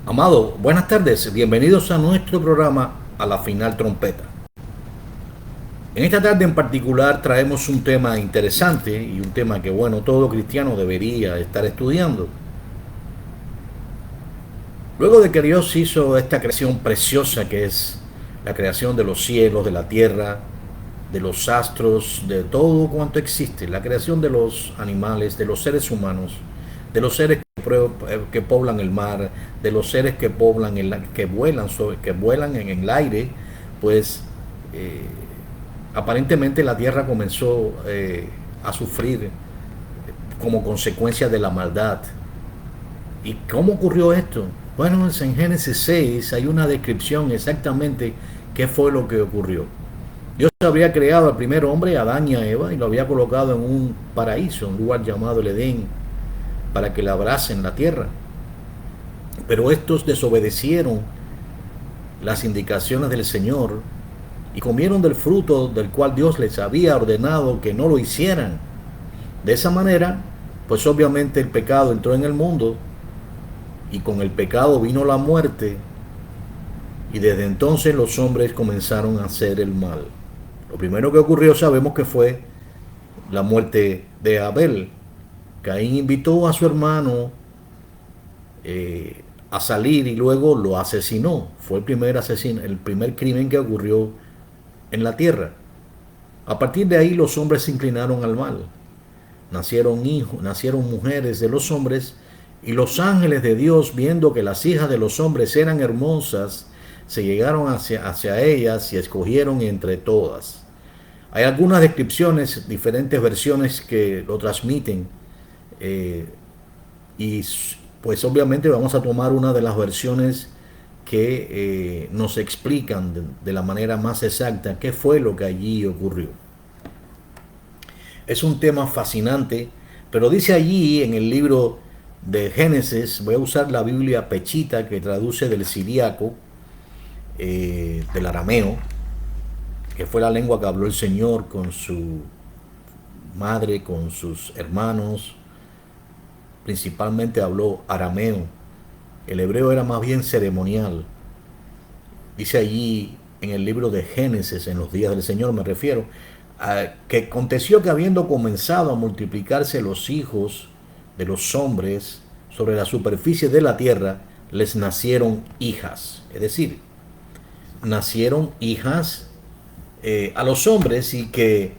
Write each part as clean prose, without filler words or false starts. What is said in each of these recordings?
Amado, buenas tardes, bienvenidos a nuestro programa A la Final Trompeta. En esta tarde en particular traemos un tema interesante y un tema que, bueno, todo cristiano debería estar estudiando. Luego de que Dios hizo esta creación preciosa que es la creación de los cielos, de la tierra, de los astros, de todo cuanto existe, la creación de los animales, de los seres humanos, de los seres que poblan el mar, de los seres que poblan que vuelan en el aire, pues eh, aparentemente la tierra comenzó a sufrir como consecuencia de la maldad. ¿Y cómo ocurrió esto? Bueno, en Génesis 6 hay una descripción exactamente qué fue lo que ocurrió. Dios había creado al primer hombre, Adán y a Eva, y lo había colocado en un paraíso, un lugar llamado el Edén, para que labrasen la tierra. Pero estos desobedecieron las indicaciones del Señor y comieron del fruto del cual Dios les había ordenado que no lo hicieran. De esa manera, pues obviamente el pecado entró en el mundo y con el pecado vino la muerte y desde entonces los hombres comenzaron a hacer el mal. Lo primero que ocurrió sabemos que fue la muerte de Abel. Caín invitó a su hermano a salir y luego lo asesinó. Fue el primer crimen que ocurrió en la tierra. A partir de ahí los hombres se inclinaron al mal. Nacieron hijos, nacieron mujeres de los hombres y los ángeles de Dios, viendo que las hijas de los hombres eran hermosas, se llegaron hacia ellas y escogieron entre todas. Hay algunas descripciones, diferentes versiones que lo transmiten eh, y pues obviamente vamos a tomar una de las versiones que nos explican de la manera más exacta qué fue lo que allí ocurrió. Es un tema fascinante, pero dice allí en el libro de Génesis, voy a usar la Biblia Pechita que traduce del siríaco, del arameo, que fue la lengua que habló el Señor con su madre, con sus hermanos, principalmente habló arameo. El hebreo era más bien ceremonial. Dice allí en el libro de Génesis, en los días del Señor me refiero, que aconteció que habiendo comenzado a multiplicarse los hijos de los hombres sobre la superficie de la tierra, les nacieron hijas. Es decir, nacieron hijas a los hombres y que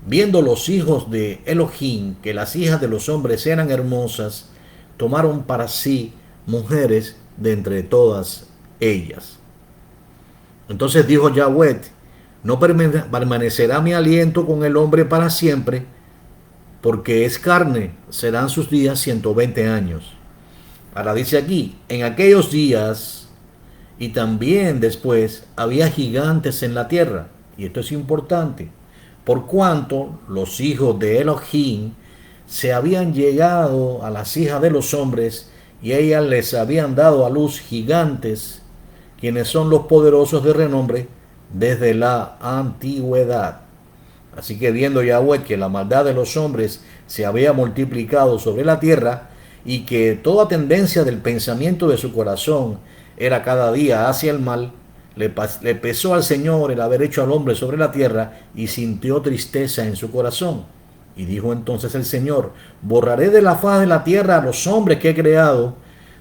viendo los hijos de Elohim que las hijas de los hombres eran hermosas, tomaron para sí mujeres de entre todas ellas. Entonces dijo Yahweh, no permanecerá mi aliento con el hombre para siempre, porque es carne, serán sus días 120 años. Ahora dice aquí, en aquellos días y también después había gigantes en la tierra, y esto es importante, por cuanto los hijos de Elohim se habían llegado a las hijas de los hombres y ellas les habían dado a luz gigantes, quienes son los poderosos de renombre desde la antigüedad. Así que viendo Yahweh que la maldad de los hombres se había multiplicado sobre la tierra y que toda tendencia del pensamiento de su corazón era cada día hacia el mal, le pesó al Señor el haber hecho al hombre sobre la tierra y sintió tristeza en su corazón. Y dijo entonces el Señor, borraré de la faz de la tierra a los hombres que he creado,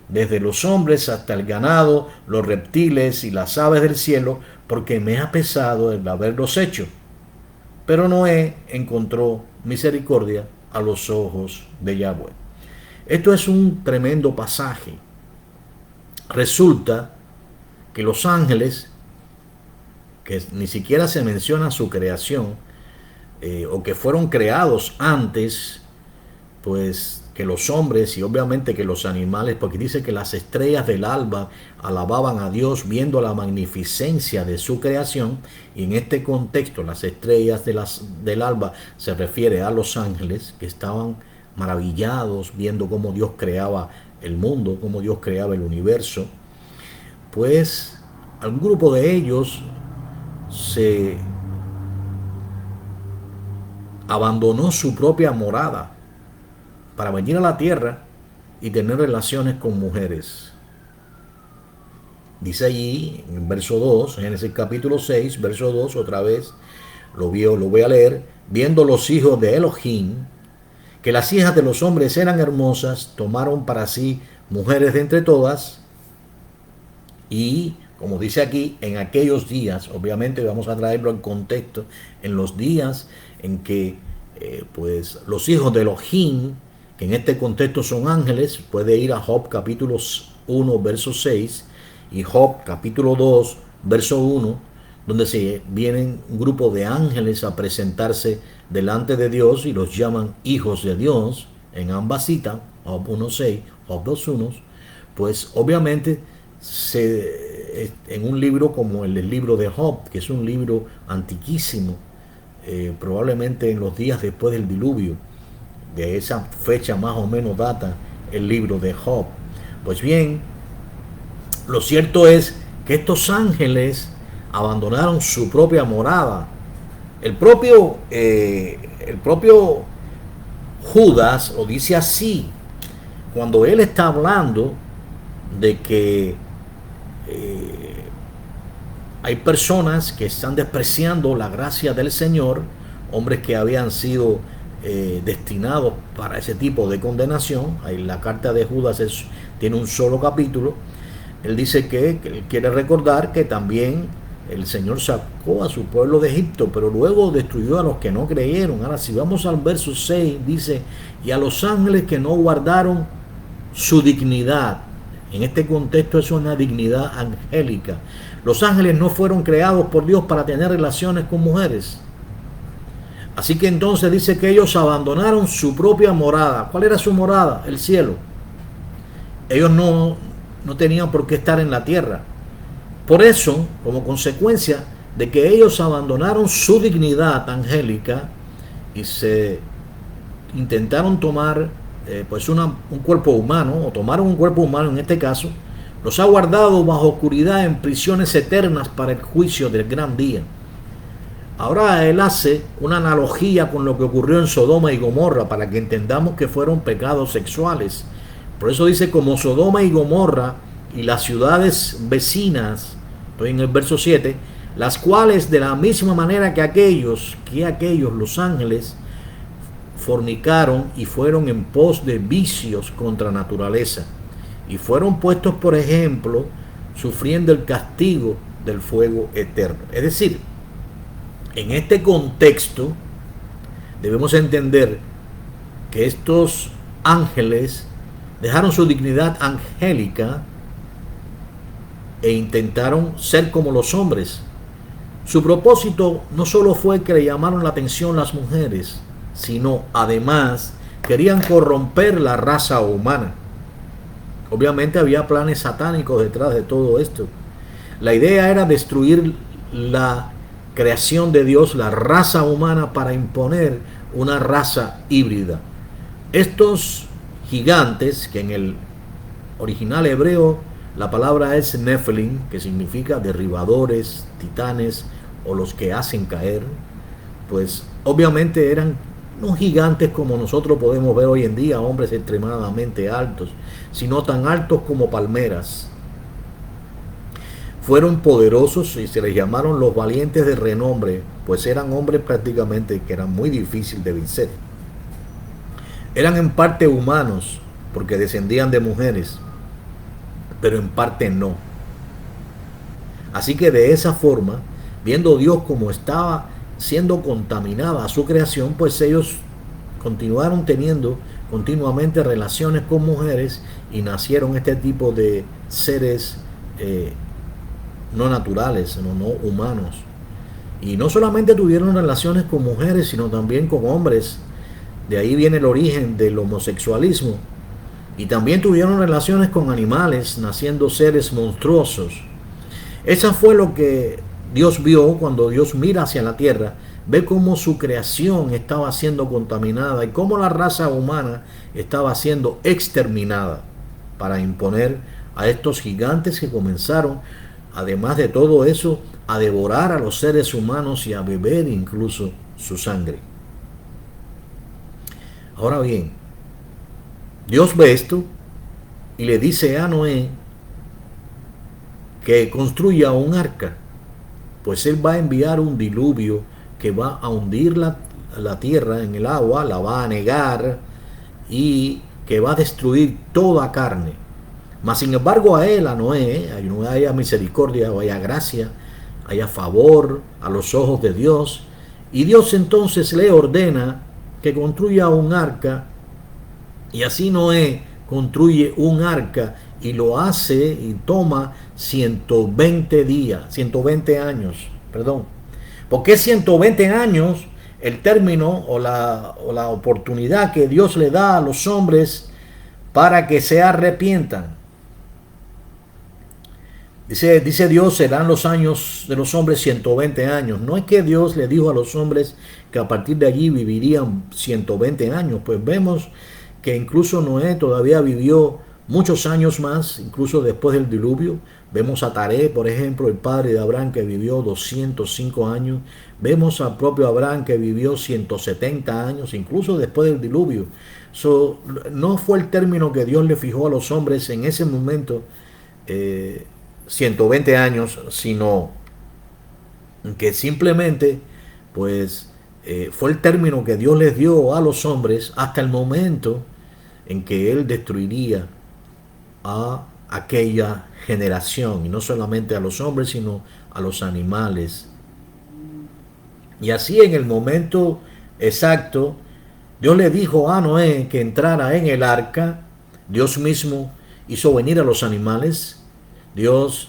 desde los hombres hasta el ganado, los reptiles y las aves del cielo, porque me ha pesado el haberlos hecho. Pero Noé encontró misericordia a los ojos de Yahweh. Esto es un tremendo pasaje. Resulta que los ángeles, que ni siquiera se menciona su creación, o que fueron creados antes, pues que los hombres y obviamente que los animales, porque dice que las estrellas del alba alababan a Dios viendo la magnificencia de su creación, y en este contexto las estrellas del alba se refiere a los ángeles que estaban maravillados viendo cómo Dios creaba el mundo, cómo Dios creaba el universo. Pues algún grupo de ellos se abandonó su propia morada para venir a la tierra y tener relaciones con mujeres. Dice allí, en verso 2, Génesis capítulo 6, verso 2, otra vez, lo voy a leer, viendo los hijos de Elohim, que las hijas de los hombres eran hermosas, tomaron para sí mujeres de entre todas, y como dice aquí, en aquellos días, obviamente vamos a traerlo en contexto, en los días en que pues los hijos de Elohim, que en este contexto son ángeles, puede ir a Job capítulo 1, verso 6, y Job capítulo 2, verso 1, donde se vienen un grupo de ángeles a presentarse delante de Dios y los llaman hijos de Dios en ambas citas, Job 1.6, Job 2.1, pues obviamente en un libro como el libro de Job, que es un libro antiquísimo, probablemente en los días después del diluvio, de esa fecha más o menos data el libro de Job. Pues bien, lo cierto es que estos ángeles abandonaron su propia morada. El propio Judas lo dice así, cuando él está hablando de que hay personas que están despreciando la gracia del Señor, hombres que habían sido destinados para ese tipo de condenación. Ahí la carta de Judas tiene un solo capítulo. Él dice que él quiere recordar que también el Señor sacó a su pueblo de Egipto, pero luego destruyó a los que no creyeron. Ahora, si vamos al verso 6, dice, y a los ángeles que no guardaron su dignidad. En este contexto es una dignidad angélica. Los ángeles no fueron creados por Dios para tener relaciones con mujeres. Así que entonces dice que ellos abandonaron su propia morada. ¿Cuál era su morada? El cielo. Ellos no tenían por qué estar en la tierra. Por eso, como consecuencia de que ellos abandonaron su dignidad angélica y se intentaron tomar pues un cuerpo humano, o tomaron un cuerpo humano en este caso, los ha guardado bajo oscuridad en prisiones eternas para el juicio del gran día. Ahora él hace una analogía con lo que ocurrió en Sodoma y Gomorra para que entendamos que fueron pecados sexuales. Por eso dice, como Sodoma y Gomorra y las ciudades vecinas, estoy en el verso 7, las cuales de la misma manera que aquellos, los ángeles, fornicaron y fueron en pos de vicios contra naturaleza, y fueron puestos por ejemplo, sufriendo el castigo del fuego eterno. Es decir, en este contexto debemos entender que estos ángeles dejaron su dignidad angélica e intentaron ser como los hombres. Su propósito no solo fue que le llamaron la atención las mujeres, sino además querían corromper la raza humana. Obviamente había planes satánicos detrás de todo esto. La idea era destruir la creación de Dios, la raza humana, para imponer una raza híbrida. Estos gigantes, que en el original hebreo la palabra es Nephilim, que significa derribadores, titanes o los que hacen caer, pues obviamente eran no gigantes como nosotros podemos ver hoy en día, hombres extremadamente altos, sino tan altos como palmeras. Fueron poderosos y se les llamaron los valientes de renombre, pues eran hombres prácticamente que eran muy difíciles de vencer. Eran en parte humanos, porque descendían de mujeres, pero en parte no. Así que de esa forma, viendo Dios como estaba siendo contaminada su creación, pues ellos continuaron teniendo continuamente relaciones con mujeres y nacieron este tipo de seres no naturales, no humanos. Y no solamente tuvieron relaciones con mujeres, sino también con hombres. De ahí viene el origen del homosexualismo. Y también tuvieron relaciones con animales, naciendo seres monstruosos. Eso fue lo que Dios vio cuando Dios mira hacia la tierra, ve cómo su creación estaba siendo contaminada y cómo la raza humana estaba siendo exterminada para imponer a estos gigantes que comenzaron, además de todo eso, a devorar a los seres humanos y a beber incluso su sangre. Ahora bien, Dios ve esto y le dice a Noé que construya un arca, pues él va a enviar un diluvio que va a hundir la tierra en el agua, la va a anegar y que va a destruir toda carne. Mas sin embargo a él, a Noé, haya misericordia o haya gracia, haya favor a los ojos de Dios, y Dios entonces le ordena que construya un arca, y así Noé construye un arca y lo hace y toma 120 años, perdón. ¿Por qué 120 años? El término o la oportunidad que Dios le da a los hombres para que se arrepientan. Dice Dios, serán los años de los hombres 120 años. No es que Dios le dijo a los hombres que a partir de allí vivirían 120 años. Pues vemos que incluso Noé todavía vivió muchos años más, incluso después del diluvio. Vemos a Taré, por ejemplo, el padre de Abraham, que vivió 205 años. Vemos al propio Abraham, que vivió 170 años, incluso después del diluvio. No fue el término que Dios le fijó a los hombres en ese momento, 120 años, sino que simplemente pues fue el término que Dios les dio a los hombres hasta el momento en que Él destruiría a aquella generación, y no solamente a los hombres, sino a los animales. Y así en el momento exacto, Dios le dijo a Noé que entrara en el arca. Dios mismo hizo venir a los animales. Dios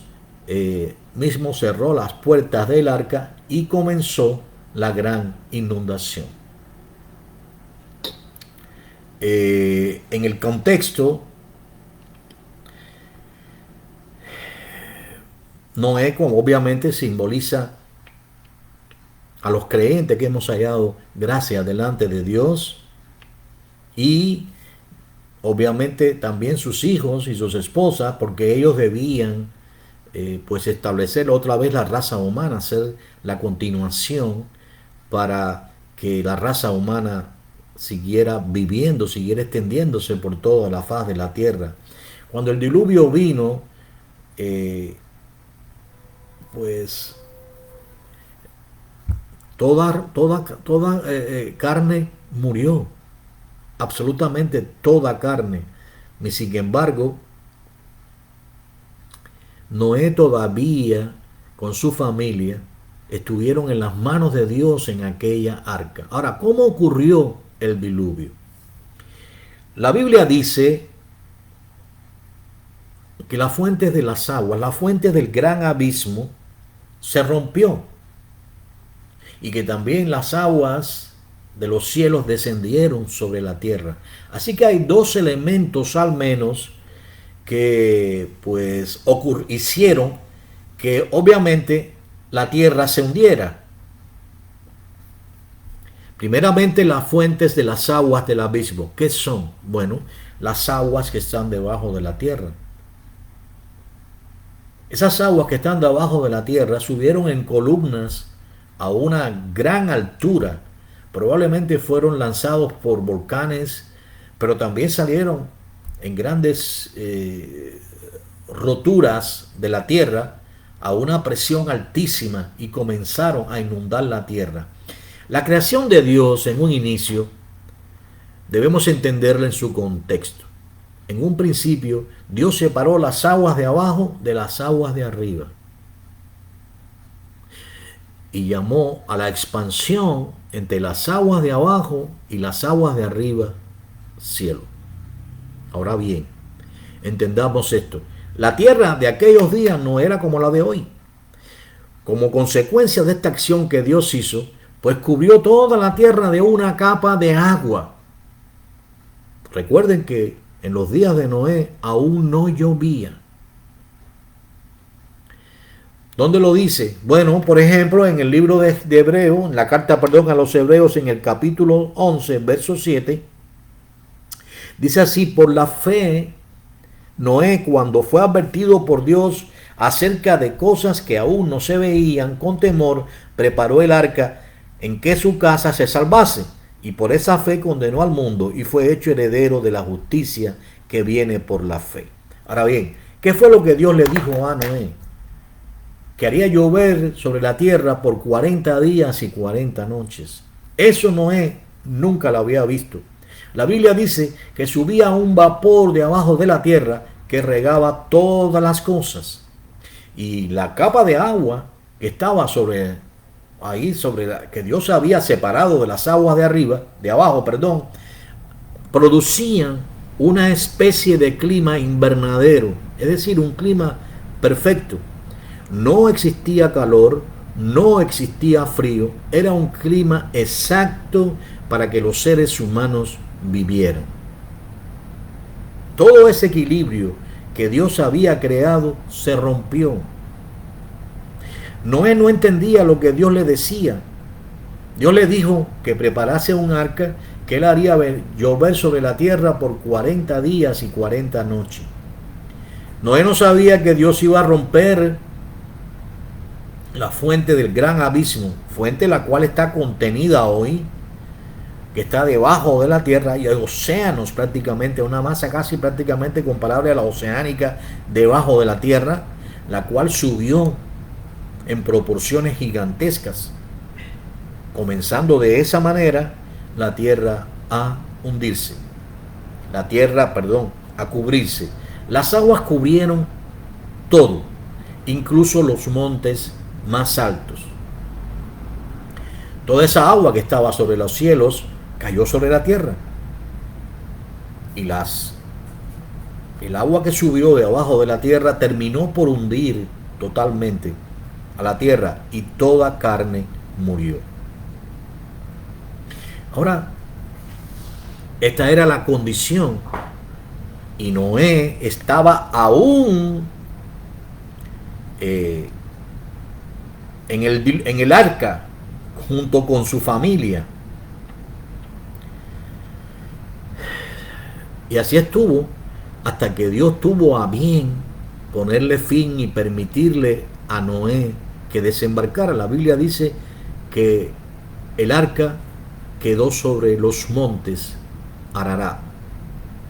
mismo cerró las puertas del arca y comenzó la gran inundación. En el contexto, Noé, como obviamente simboliza a los creyentes que hemos hallado gracia delante de Dios, y obviamente también sus hijos y sus esposas, porque ellos debían pues establecer otra vez la raza humana, hacer la continuación para que la raza humana siguiera viviendo, siguiera extendiéndose por toda la faz de la tierra. Cuando el diluvio vino, pues toda carne murió, absolutamente toda carne. Y sin embargo, Noé todavía con su familia estuvieron en las manos de Dios en aquella arca. Ahora, ¿cómo ocurrió el diluvio? La Biblia dice que las fuentes de las aguas, la fuente del gran abismo, se rompió, y que también las aguas de los cielos descendieron sobre la tierra. Así que hay dos elementos al menos que pues hicieron que obviamente la tierra se hundiera. Primeramente, las fuentes de las aguas del abismo. ¿Qué son? Bueno, las aguas que están debajo de la tierra. Esas aguas que están debajo de la tierra subieron en columnas a una gran altura. Probablemente fueron lanzados por volcanes, pero también salieron en grandes roturas de la tierra a una presión altísima y comenzaron a inundar la tierra. La creación de Dios en un inicio debemos entenderla en su contexto. En un principio, Dios separó las aguas de abajo de las aguas de arriba y llamó a la expansión entre las aguas de abajo y las aguas de arriba cielo. Ahora bien, entendamos esto. La tierra de aquellos días no era como la de hoy. Como consecuencia de esta acción que Dios hizo, pues cubrió toda la tierra de una capa de agua. Recuerden que en los días de Noé aún no llovía. ¿Dónde lo dice? Bueno, por ejemplo, en el libro de Hebreo, en la carta, a los Hebreos, en el capítulo 11, verso 7, dice así: por la fe, Noé, cuando fue advertido por Dios acerca de cosas que aún no se veían, con temor, preparó el arca en que su casa se salvase. Y por esa fe condenó al mundo y fue hecho heredero de la justicia que viene por la fe. Ahora bien, ¿qué fue lo que Dios le dijo a Noé? que haría llover sobre la tierra por 40 días y 40 noches. Eso Noé nunca lo había visto. La Biblia dice que subía un vapor de abajo de la tierra que regaba todas las cosas. Y la capa de agua que estaba sobre ahí, que Dios había separado de las aguas de arriba, de abajo, perdón, producían una especie de clima invernadero, es decir, un clima perfecto. No existía calor, no existía frío, era un clima exacto para que los seres humanos vivieran. Todo ese equilibrio que Dios había creado se rompió. Noé no entendía lo que Dios le decía. Dios le dijo que preparase un arca que él haría llover sobre la tierra por 40 días y 40 noches. Noé no sabía que Dios iba a romper la fuente del gran abismo, fuente la cual está contenida hoy, que está debajo de la tierra, y hay océanos prácticamente, una masa casi prácticamente comparable a la oceánica debajo de la tierra, la cual subió en proporciones gigantescas, comenzando de esa manera la tierra a hundirse, a cubrirse. Las aguas cubrieron todo, incluso los montes más altos. Toda esa agua que estaba sobre los cielos cayó sobre la tierra. Y el agua que subió de abajo de la tierra terminó por hundir totalmente a la tierra y toda carne murió. Ahora, esta era la condición y Noé estaba aún en el arca junto con su familia. Y así estuvo hasta que Dios tuvo a bien ponerle fin y permitirle a Noé que desembarcara. La Biblia dice que el arca quedó sobre los montes Ararat.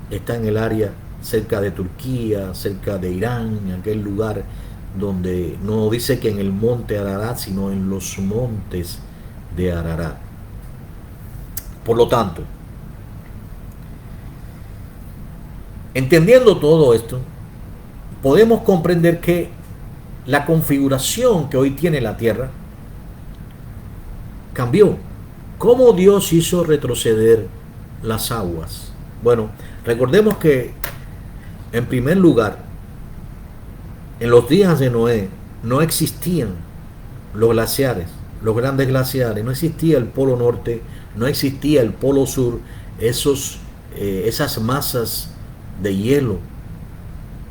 Está en el área cerca de Turquía, cerca de Irán, en aquel lugar donde no dice que en el monte Ararat, sino en los montes de Ararat. Por lo tanto, entendiendo todo esto, podemos comprender que la configuración que hoy tiene la Tierra cambió. ¿Cómo Dios hizo retroceder las aguas? Bueno, recordemos que, en primer lugar, en los días de Noé no existían los glaciares, los grandes glaciares, no existía el polo norte, no existía el polo sur, esas masas de hielo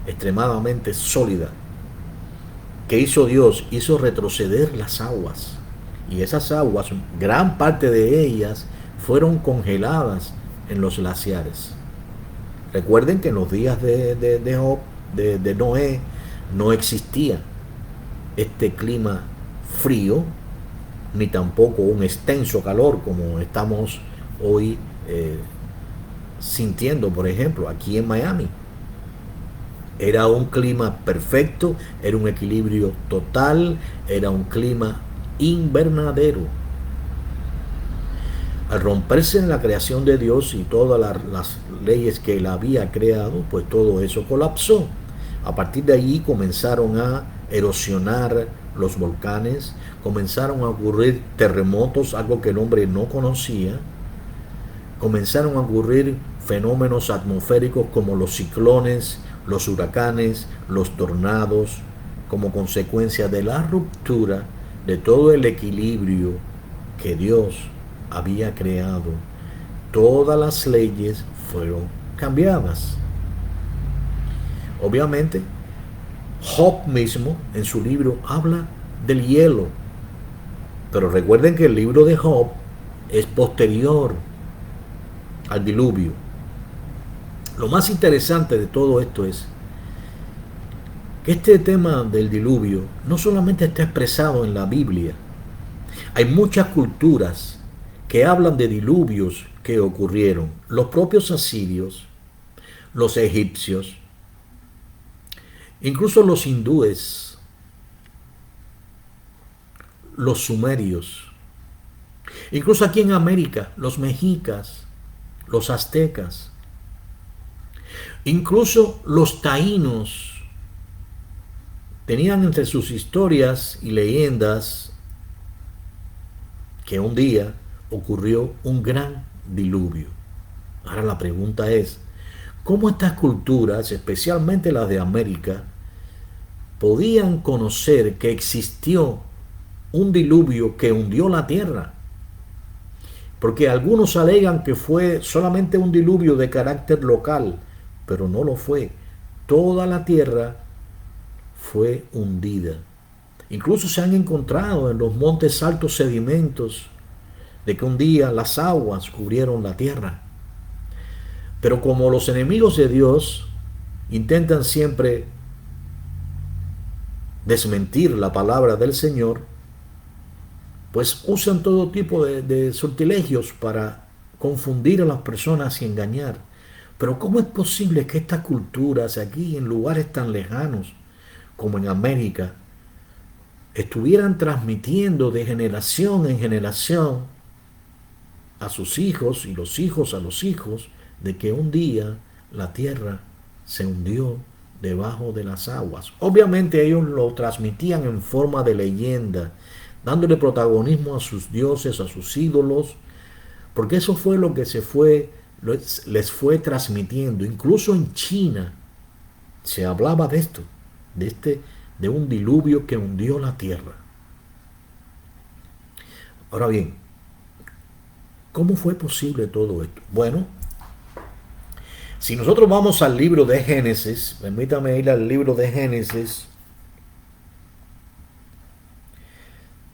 extremadamente sólidas. ¿Qué hizo Dios? Hizo retroceder las aguas. Y esas aguas, gran parte de ellas, fueron congeladas en los glaciares. Recuerden que en los días de Noé no existía este clima frío, ni tampoco un extenso calor como estamos hoy sintiendo, por ejemplo, aquí en Miami. Era un clima perfecto, era un equilibrio total, era un clima invernadero. Al romperse en la creación de Dios y todas las leyes que él había creado, pues todo eso colapsó. A partir de allí comenzaron a erosionar los volcanes, comenzaron a ocurrir terremotos, algo que el hombre no conocía, comenzaron a ocurrir fenómenos atmosféricos como los ciclones, los huracanes, los tornados, como consecuencia de la ruptura de todo el equilibrio que Dios había creado. Todas las leyes fueron cambiadas. Obviamente, Job mismo en su libro habla del hielo. Pero recuerden que el libro de Job es posterior al diluvio. Lo más interesante de todo esto es que este tema del diluvio no solamente está expresado en la Biblia. Hay muchas culturas que hablan de diluvios que ocurrieron. Los propios asirios, los egipcios, incluso los hindúes los sumerios. Incluso aquí en América, los mexicas, los aztecas, incluso los taínos tenían entre sus historias y leyendas que un día ocurrió un gran diluvio. Ahora la pregunta es, ¿cómo estas culturas, especialmente las de América, podían conocer que existió un diluvio que hundió la tierra? Porque algunos alegan que fue solamente un diluvio de carácter local, pero no lo fue. Toda la tierra fue hundida. Incluso se han encontrado en los montes altos sedimentos de que un día las aguas cubrieron la tierra. Pero como los enemigos de Dios intentan siempre desmentir la palabra del Señor, pues usan todo tipo de sortilegios para confundir a las personas y engañar. Pero ¿cómo es posible que estas culturas aquí en lugares tan lejanos como en América estuvieran transmitiendo de generación en generación a sus hijos y los hijos a los hijos de que un día la tierra se hundió debajo de las aguas? Obviamente ellos lo transmitían en forma de leyenda, dándole protagonismo a sus dioses, a sus ídolos, porque eso fue lo que les fue transmitiendo. Incluso en China se hablaba de esto, de un diluvio que hundió la tierra. Ahora bien, ¿cómo fue posible todo esto? Bueno, si nosotros vamos al libro de Génesis, permítame ir al libro de Génesis,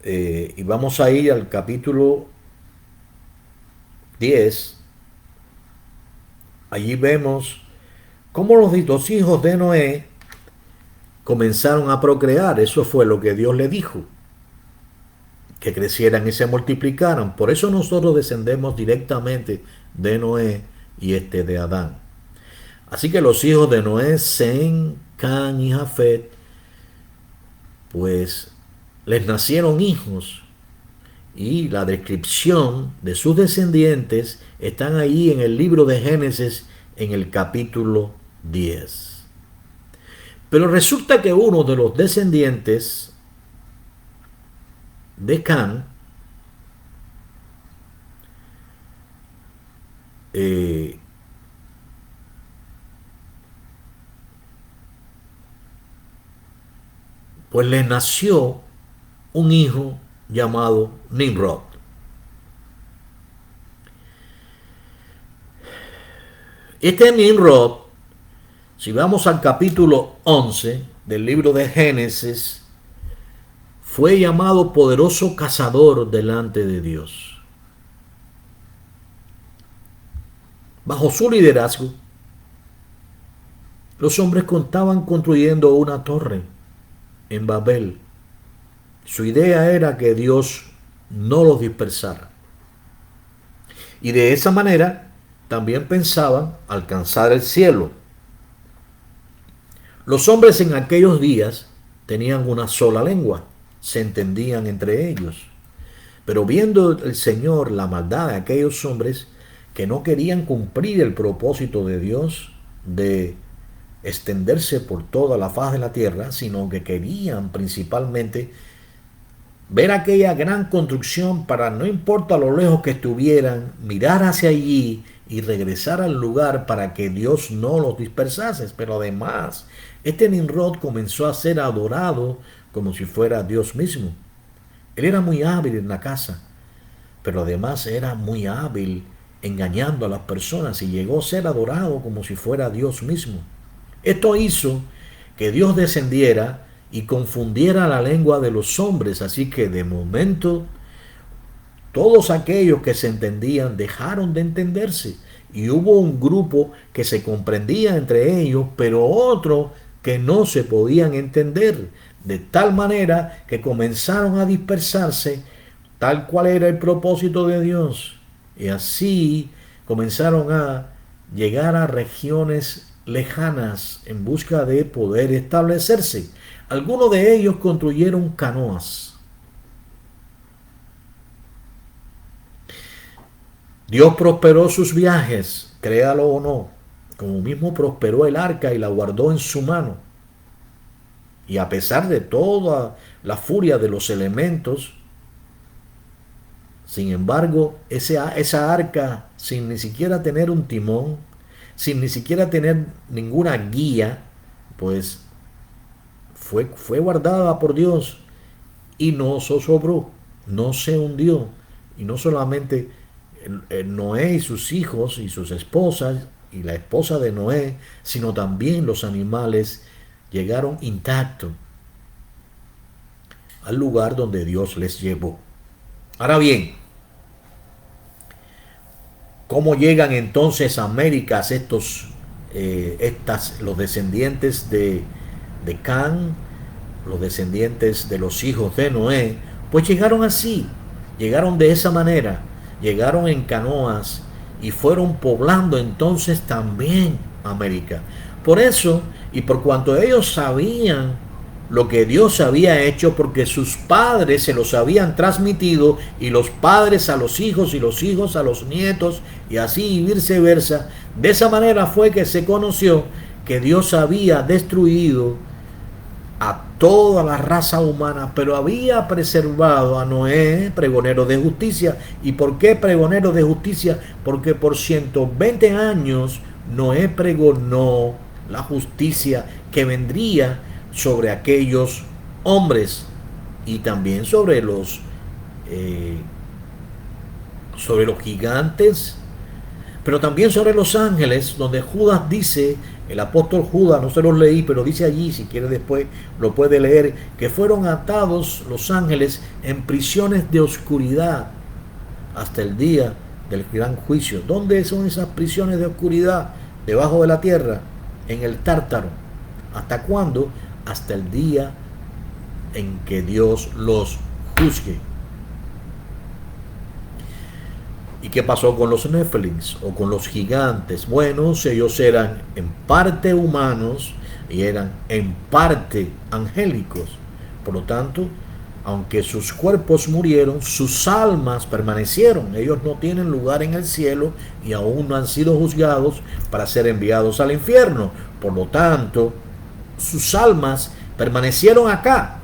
y vamos a ir al capítulo 10. Allí vemos cómo los dos hijos de Noé comenzaron a procrear. Eso fue lo que Dios le dijo, que crecieran y se multiplicaran. Por eso nosotros descendemos directamente de Noé y de Adán. Así que los hijos de Noé, Sem, Can y Jafet, pues les nacieron hijos, y la descripción de sus descendientes están ahí en el libro de Génesis en el capítulo 10. Pero resulta que uno de los descendientes de Can pues le nació un hijo llamado Nimrod. Este Nimrod, si vamos al capítulo 11 del libro de Génesis, fue llamado poderoso cazador delante de Dios. Bajo su liderazgo, los hombres estaban construyendo una torre en Babel. Su idea era que Dios no los dispersara. Y de esa manera también pensaban alcanzar el cielo. Los hombres en aquellos días tenían una sola lengua, se entendían entre ellos. Pero viendo el Señor la maldad de aquellos hombres que no querían cumplir el propósito de Dios de extenderse por toda la faz de la tierra, sino que querían principalmente ver aquella gran construcción para, no importa lo lejos que estuvieran, mirar hacia allí y regresar al lugar para que Dios no los dispersase. Pero además, Nimrod comenzó a ser adorado como si fuera Dios mismo. Él era muy hábil en la caza, pero además era muy hábil engañando a las personas y llegó a ser adorado como si fuera Dios mismo. Esto hizo que Dios descendiera y confundiera la lengua de los hombres, así que de momento todos aquellos que se entendían dejaron de entenderse y hubo un grupo que se comprendía entre ellos, pero otro que no se podían entender, de tal manera que comenzaron a dispersarse tal cual era el propósito de Dios, y así comenzaron a llegar a regiones lejanas en busca de poder establecerse. Algunos de ellos construyeron canoas Dios prosperó sus viajes, créalo o no, como mismo prosperó el arca y la guardó en su mano. Y a pesar de toda la furia de los elementos, sin embargo, esa arca, sin ni siquiera tener un timón, sin ni siquiera tener ninguna guía, pues fue guardada por Dios y no zozobró, no se hundió. Y no solamente Noé y sus hijos y sus esposas y la esposa de Noé, sino también los animales llegaron intactos al lugar donde Dios les llevó. Ahora bien, ¿cómo llegan entonces a Américas los descendientes de Can, los descendientes de los hijos de Noé? Pues llegaron así, llegaron de esa manera, llegaron en canoas y fueron poblando entonces también América. Por eso, y por cuanto ellos sabían lo que Dios había hecho, porque sus padres se los habían transmitido, y los padres a los hijos y los hijos a los nietos, y así viceversa. De esa manera fue que se conoció que Dios había destruido a toda la raza humana, pero había preservado a Noé, pregonero de justicia. ¿Y por qué pregonero de justicia? Porque por 120 años Noé pregonó la justicia que vendría sobre aquellos hombres y también sobre los gigantes, pero también sobre los ángeles, donde Judas dice, el apóstol Judas, no se los leí, pero dice allí, si quiere después lo puede leer, que fueron atados los ángeles en prisiones de oscuridad hasta el día del gran juicio. ¿Dónde son esas prisiones de oscuridad? Debajo de la tierra, en el Tártaro. ¿Hasta cuándo? Hasta el día en que Dios los juzgue. ¿Y qué pasó con los Nephilims o con los gigantes? Bueno, ellos eran en parte humanos y eran en parte angélicos. Por lo tanto, aunque sus cuerpos murieron, sus almas permanecieron. Ellos no tienen lugar en el cielo y aún no han sido juzgados para ser enviados al infierno. Por lo tanto, sus almas permanecieron acá.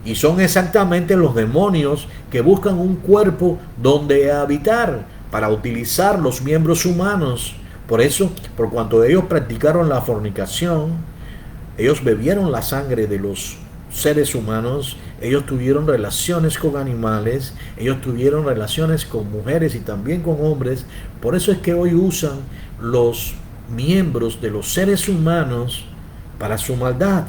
Y son exactamente los demonios que buscan un cuerpo donde habitar para utilizar los miembros humanos. Por eso, por cuanto ellos practicaron la fornicación, ellos bebieron la sangre de los seres humanos, ellos tuvieron relaciones con animales, ellos tuvieron relaciones con mujeres y también con hombres. Por eso es que hoy usan los miembros de los seres humanos para su maldad,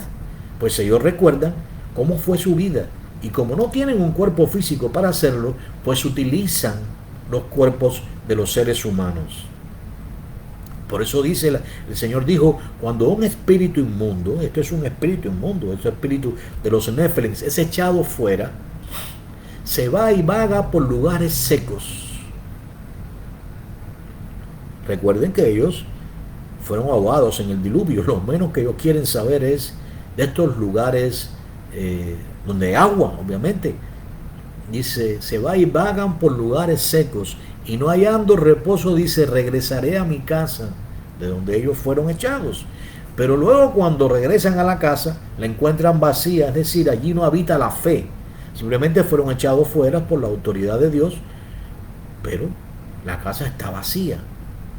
pues ellos recuerdan cómo fue su vida, y como no tienen un cuerpo físico para hacerlo, pues utilizan los cuerpos de los seres humanos. Por eso dice el Señor dijo, cuando un espíritu inmundo, esto es un espíritu inmundo, es el espíritu de los Nephilims, es echado fuera, se va y vaga por lugares secos. Recuerden que ellos fueron ahogados en el diluvio. Lo menos que ellos quieren saber es de estos lugares donde hay agua, obviamente. Dice, se va y vagan por lugares secos, y no hallando reposo, dice, regresaré a mi casa, de donde ellos fueron echados. Pero luego cuando regresan a la casa, la encuentran vacía, es decir, allí no habita la fe. Simplemente fueron echados fuera por la autoridad de Dios, pero la casa está vacía.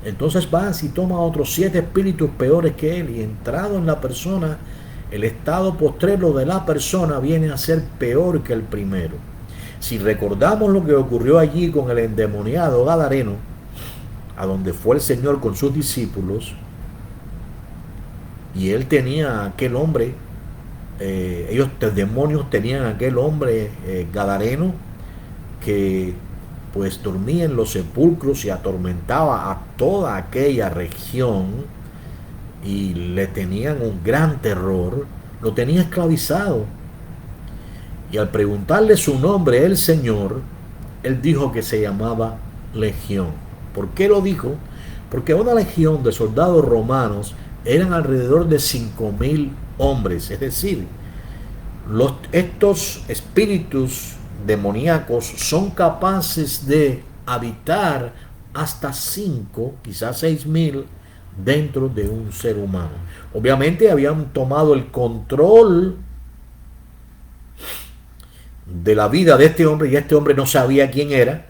Entonces va y toma otros 7 espíritus peores que él, y entrado en la persona, el estado postrero de la persona viene a ser peor que el primero. Si recordamos lo que ocurrió allí con el endemoniado Gadareno, a donde fue el Señor con sus discípulos, y él tenía a aquel hombre, ellos demonios tenían a aquel hombre Gadareno, que pues dormía en los sepulcros y atormentaba a toda aquella región, y le tenían un gran terror, lo tenía esclavizado. Y al preguntarle su nombre el Señor, él dijo que se llamaba Legión. ¿Por qué lo dijo? Porque una legión de soldados romanos eran alrededor de 5,000 hombres. Es decir, estos espíritus demoníacos son capaces de habitar hasta 5, quizás 6.000 dentro de un ser humano. Obviamente habían tomado el control de la vida de este hombre y este hombre no sabía quién era.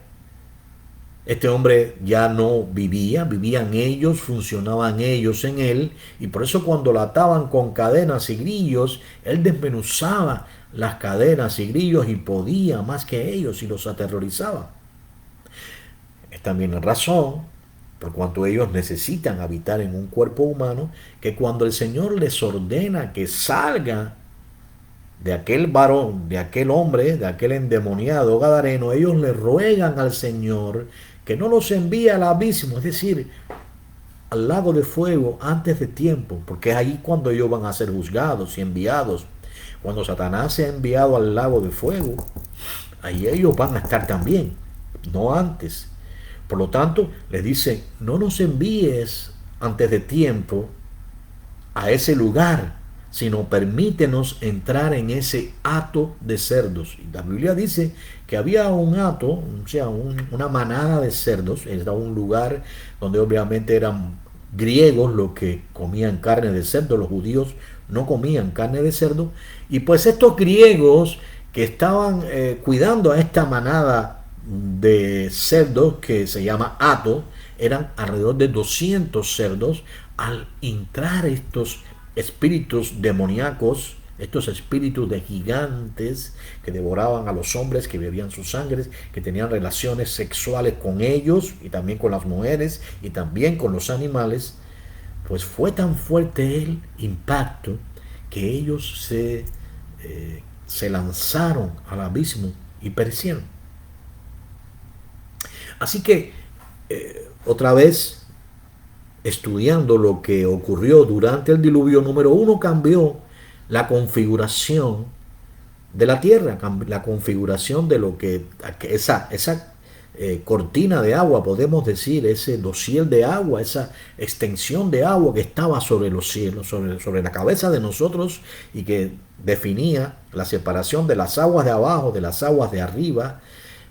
Este hombre ya no vivía, vivían ellos, funcionaban ellos en él, y por eso cuando lo ataban con cadenas y grillos, él desmenuzaba las cadenas y grillos y podía más que ellos y los aterrorizaba. Es también la razón por cuanto ellos necesitan habitar en un cuerpo humano, que cuando el Señor les ordena que salga de aquel varón, de aquel hombre, de aquel endemoniado gadareno, ellos le ruegan al Señor que no los envíe al abismo, es decir, al lago de fuego antes de tiempo, porque es ahí cuando ellos van a ser juzgados y enviados. Cuando Satanás se ha enviado al lago de fuego, ahí ellos van a estar también, no antes. Por lo tanto, les dice, no nos envíes antes de tiempo a ese lugar, sino permítenos entrar en ese hato de cerdos. Y la Biblia dice que había un hato, o sea, una manada de cerdos, era un lugar donde obviamente eran griegos los que comían carne de cerdo, los judíos no comían carne de cerdo, y pues estos griegos que estaban cuidando a esta manada de cerdos que se llama hato, eran alrededor de 200 cerdos. Al entrar estos espíritus demoníacos, estos espíritus de gigantes que devoraban a los hombres, que bebían sus sangres, que tenían relaciones sexuales con ellos y también con las mujeres y también con los animales, pues fue tan fuerte el impacto que ellos se lanzaron al abismo y perecieron. Así que, otra vez, estudiando lo que ocurrió durante el diluvio, número uno, cambió la configuración de la tierra, la configuración de lo que esa cortina de agua, podemos decir, ese dosiel de agua, esa extensión de agua que estaba sobre los cielos, sobre la cabeza de nosotros, y que definía la separación de las aguas de abajo, de las aguas de arriba,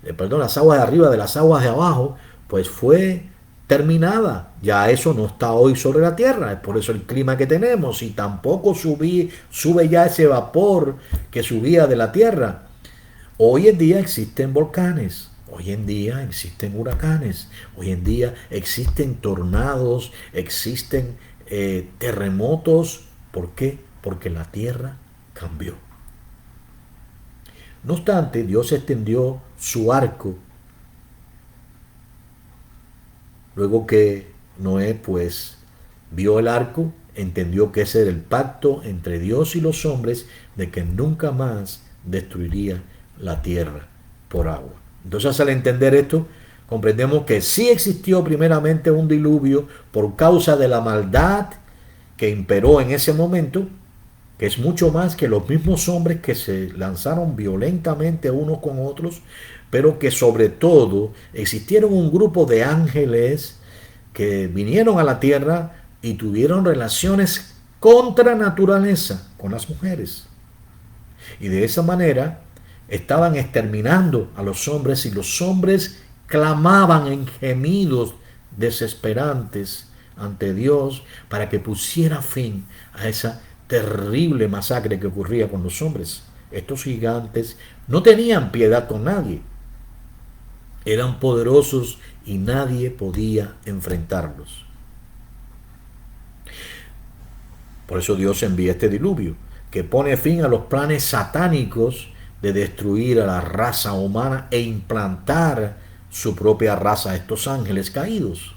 las aguas de arriba de las aguas de abajo, pues fue terminada. Ya eso no está hoy sobre la tierra, es por eso el clima que tenemos, y tampoco sube ya ese vapor que subía de la tierra. Hoy en día existen volcanes, hoy en día existen huracanes, hoy en día existen tornados, existen terremotos. ¿Por qué? Porque la tierra cambió. No obstante, Dios extendió su arco luego que Noé pues vio el arco, entendió que ese era el pacto entre Dios y los hombres de que nunca más destruiría la tierra por agua. Entonces, al entender esto, comprendemos que sí existió primeramente un diluvio por causa de la maldad que imperó en ese momento, que es mucho más que los mismos hombres que se lanzaron violentamente unos con otros, pero que sobre todo existieron un grupo de ángeles que vinieron a la tierra y tuvieron relaciones contra naturaleza con las mujeres. Y de esa manera estaban exterminando a los hombres, y los hombres clamaban en gemidos desesperantes ante Dios para que pusiera fin a esa terrible masacre que ocurría con los hombres. Estos gigantes no tenían piedad con nadie. Eran poderosos y nadie podía enfrentarlos. Por eso Dios envía este diluvio, que pone fin a los planes satánicos de destruir a la raza humana e implantar su propia raza a estos ángeles caídos.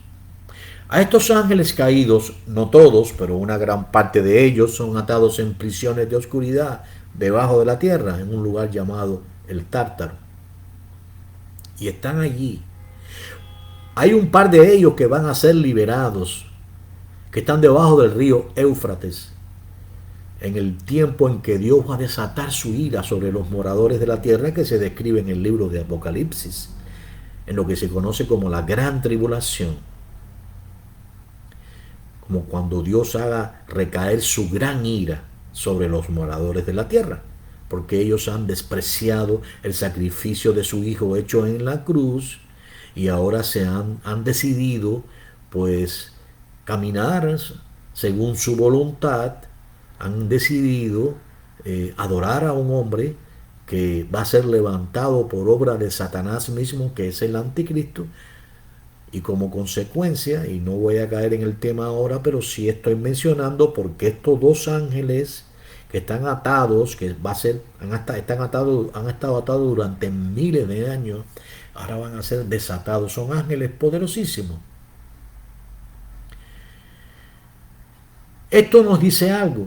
A estos ángeles caídos, no todos, pero una gran parte de ellos son atados en prisiones de oscuridad debajo de la tierra, en un lugar llamado el Tártaro. Y están allí. Hay un par de ellos que van a ser liberados, que están debajo del río Éufrates, en el tiempo en que Dios va a desatar su ira sobre los moradores de la tierra, que se describe en el libro de Apocalipsis, en lo que se conoce como la gran tribulación. Como cuando Dios haga recaer su gran ira sobre los moradores de la tierra, porque ellos han despreciado el sacrificio de su Hijo hecho en la cruz, y ahora han decidido pues caminar según su voluntad, han decidido adorar a un hombre que va a ser levantado por obra de Satanás mismo, que es el anticristo, y como consecuencia, y no voy a caer en el tema ahora, pero sí estoy mencionando porque estos dos ángeles que están atados, que va a ser, están atados, han estado atados durante miles de años, ahora van a ser desatados. Son ángeles poderosísimos. Esto nos dice algo.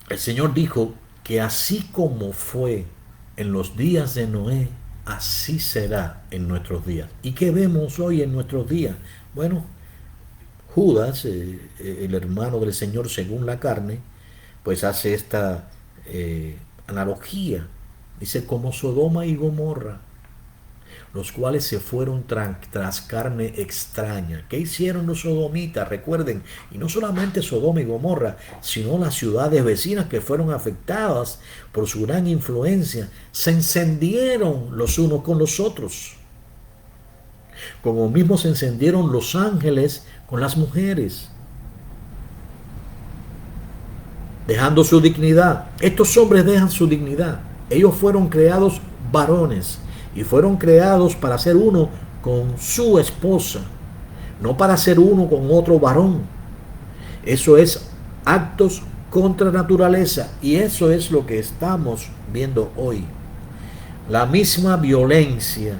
El Señor dijo que así como fue en los días de Noé, así será en nuestros días. ¿Y qué vemos hoy en nuestros días? Bueno, Judas, el hermano del Señor según la carne, pues hace esta analogía. Dice, como Sodoma y Gomorra, los cuales se fueron tras carne extraña. ¿Qué hicieron los sodomitas? Recuerden, y no solamente Sodoma y Gomorra, sino las ciudades vecinas que fueron afectadas por su gran influencia, se encendieron los unos con los otros. Como mismo se encendieron los ángeles con las mujeres, dejando su dignidad. Estos hombres dejan su dignidad. Ellos fueron creados varones y fueron creados para ser uno con su esposa, no para ser uno con otro varón. Eso es actos contra naturaleza, y eso es lo que estamos viendo hoy. La misma violencia,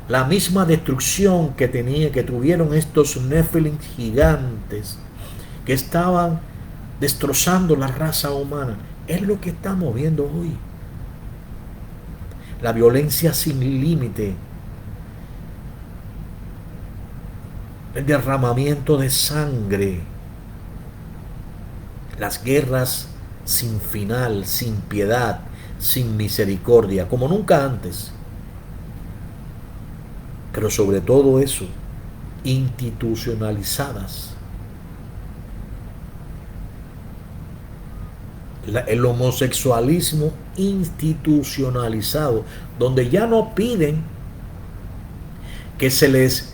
la misma destrucción que tuvieron estos Nephilim gigantes que estaban destrozando la raza humana, es lo que estamos viendo hoy. La violencia sin límite, el derramamiento de sangre, las guerras sin final, sin piedad, sin misericordia, como nunca antes. Pero sobre todo eso, institucionalizadas. El homosexualismo institucionalizado, donde ya no piden que se les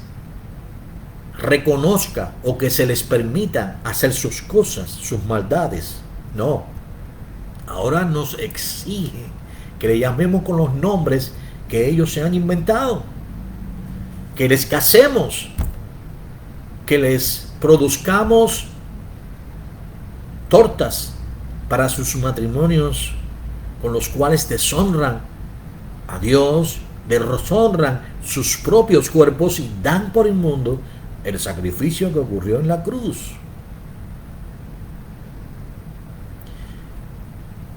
reconozca o que se les permita hacer sus cosas, sus maldades. No, ahora nos exige que le llamemos con los nombres que ellos se han inventado, que les casemos, que les produzcamos tortas para sus matrimonios, con los cuales deshonran a Dios, deshonran sus propios cuerpos y dan por inmundo el sacrificio que ocurrió en la cruz.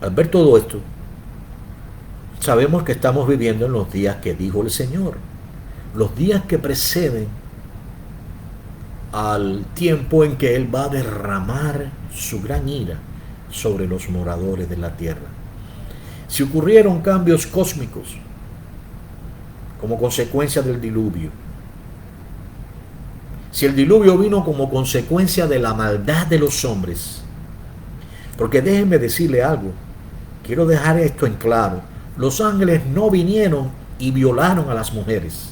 Al ver todo esto, sabemos que estamos viviendo en los días que dijo el Señor, los días que preceden al tiempo en que Él va a derramar su gran ira sobre los moradores de la tierra. Si ocurrieron cambios cósmicos como consecuencia del diluvio, si el diluvio vino como consecuencia de la maldad de los hombres, porque déjenme decirle algo, quiero dejar esto en claro, los ángeles no vinieron y violaron a las mujeres,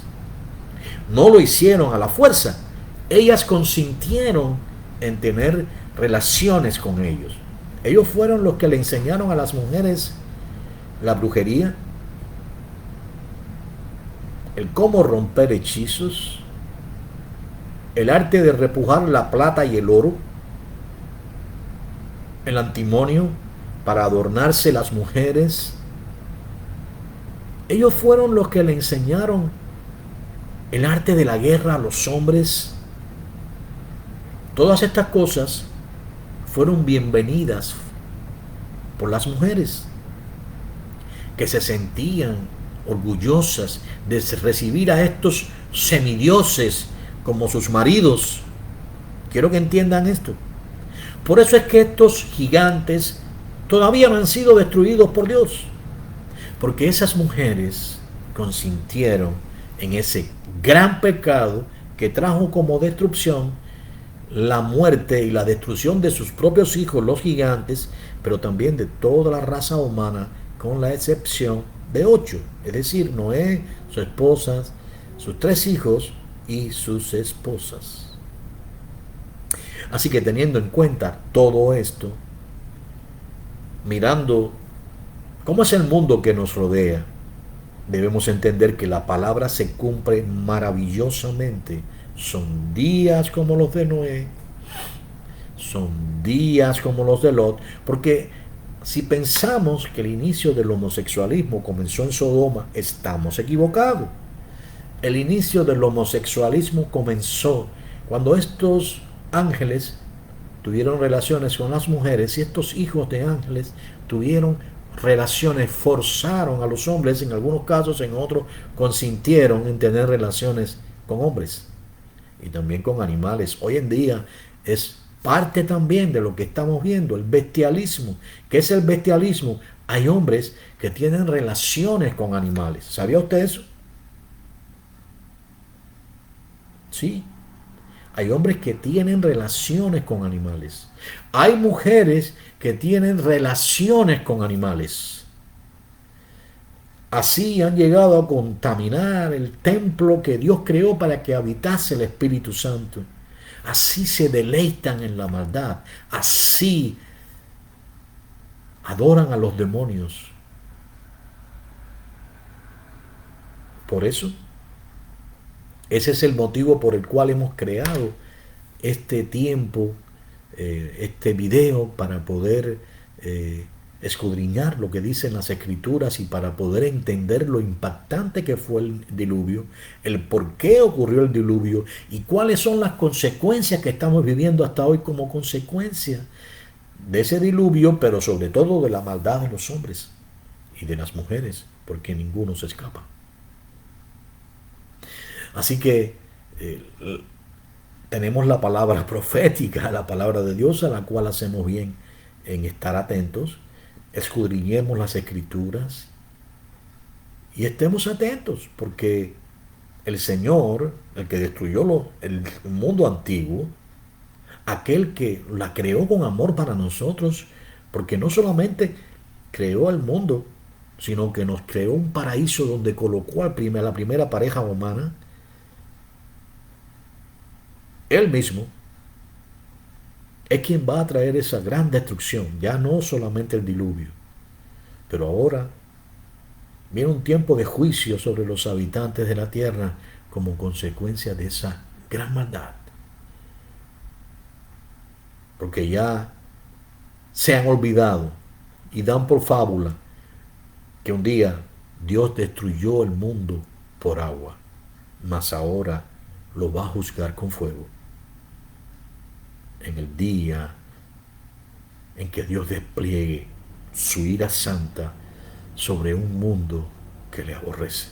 no lo hicieron a la fuerza, ellas consintieron en tener relaciones con ellos. Ellos fueron los que le enseñaron a las mujeres la brujería, el cómo romper hechizos, el arte de repujar la plata y el oro, el antimonio para adornarse las mujeres. Ellos fueron los que le enseñaron el arte de la guerra a los hombres. Todas estas cosas fueron bienvenidas por las mujeres, que se sentían orgullosas de recibir a estos semidioses como sus maridos. Quiero que entiendan esto. Por eso es que estos gigantes todavía no han sido destruidos por Dios, porque esas mujeres consintieron en ese gran pecado que trajo como destrucción la muerte y la destrucción de sus propios hijos, los gigantes, pero también de toda la raza humana, con la excepción de 8, es decir, Noé, su esposa, sus 3 hijos y sus esposas. Así que teniendo en cuenta todo esto, mirando cómo es el mundo que nos rodea, debemos entender que la palabra se cumple maravillosamente. Son días como los de Noé, son días como los de Lot, porque si pensamos que el inicio del homosexualismo comenzó en Sodoma, estamos equivocados. El inicio del homosexualismo comenzó cuando estos ángeles tuvieron relaciones con las mujeres y estos hijos de ángeles tuvieron relaciones, forzaron a los hombres, en algunos casos, en otros consintieron en tener relaciones con hombres y también con animales. Hoy en día es parte también de lo que estamos viendo, el bestialismo. ¿Qué es el bestialismo? Hay hombres que tienen relaciones con animales. ¿Sabía usted eso? Sí. Hay hombres que tienen relaciones con animales. Hay mujeres que tienen relaciones con animales. Así han llegado a contaminar el templo que Dios creó para que habitase el Espíritu Santo. Así se deleitan en la maldad. Así adoran a los demonios. Por eso, ese es el motivo por el cual hemos creado este tiempo, este video, para poder escudriñar lo que dicen las escrituras y para poder entender lo impactante que fue el diluvio, el por qué ocurrió el diluvio y cuáles son las consecuencias que estamos viviendo hasta hoy como consecuencia de ese diluvio, pero sobre todo de la maldad de los hombres y de las mujeres, porque ninguno se escapa. Así que eh, tenemos la palabra profética, la palabra de Dios, a la cual hacemos bien en estar atentos, escudriñemos las escrituras y estemos atentos, porque el Señor, el que destruyó el mundo antiguo, aquel que la creó con amor para nosotros, porque no solamente creó el mundo, sino que nos creó un paraíso donde colocó a la primera pareja humana, Él mismo es quien va a traer esa gran destrucción, ya no solamente el diluvio, pero ahora viene un tiempo de juicio sobre los habitantes de la tierra como consecuencia de esa gran maldad, porque ya se han olvidado y dan por fábula que un día Dios destruyó el mundo por agua, mas ahora lo va a juzgar con fuego en el día en que Dios despliegue su ira santa sobre un mundo que le aborrece.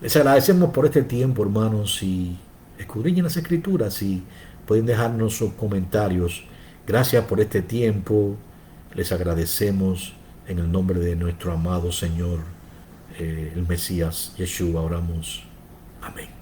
Les agradecemos por este tiempo, hermanos, y escudriñen las escrituras y pueden dejarnos sus comentarios. Gracias por este tiempo. Les agradecemos en el nombre de nuestro amado Señor, el Mesías Yeshua. Oramos. Amén.